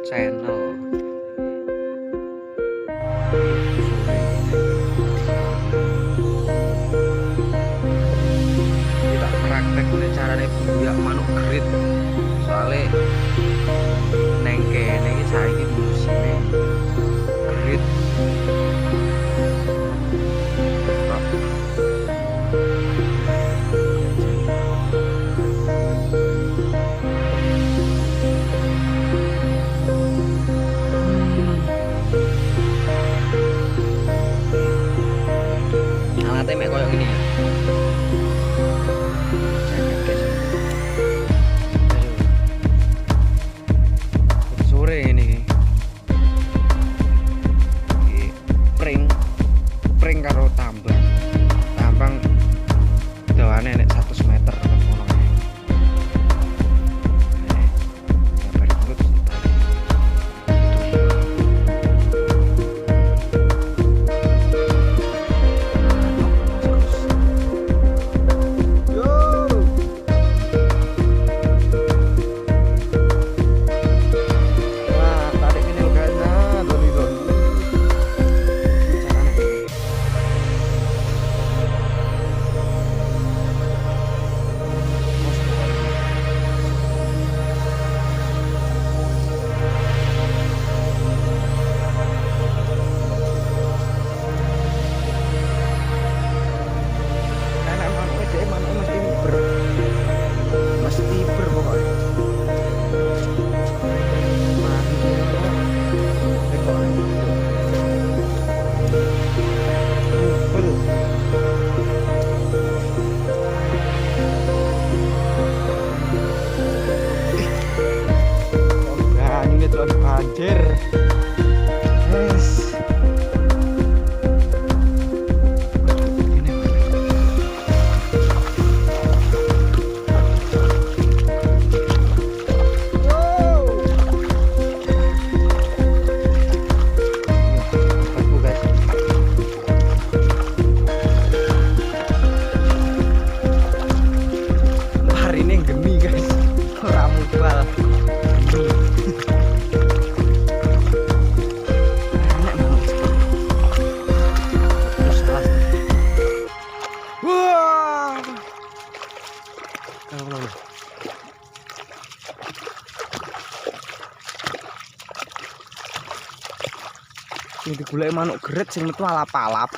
channel. Kita praktek carane buyak manuk gerit. Soale neng kene iki saiki musime gerit. Alatnya mek koyo gini ya. Sore ini pring karo tambang dawane nek 100 meter ngono kae. Banjir. Yes. Hari ini geni guys, ora mubal. Sing digoleki manuk geret sing metu alap-alap.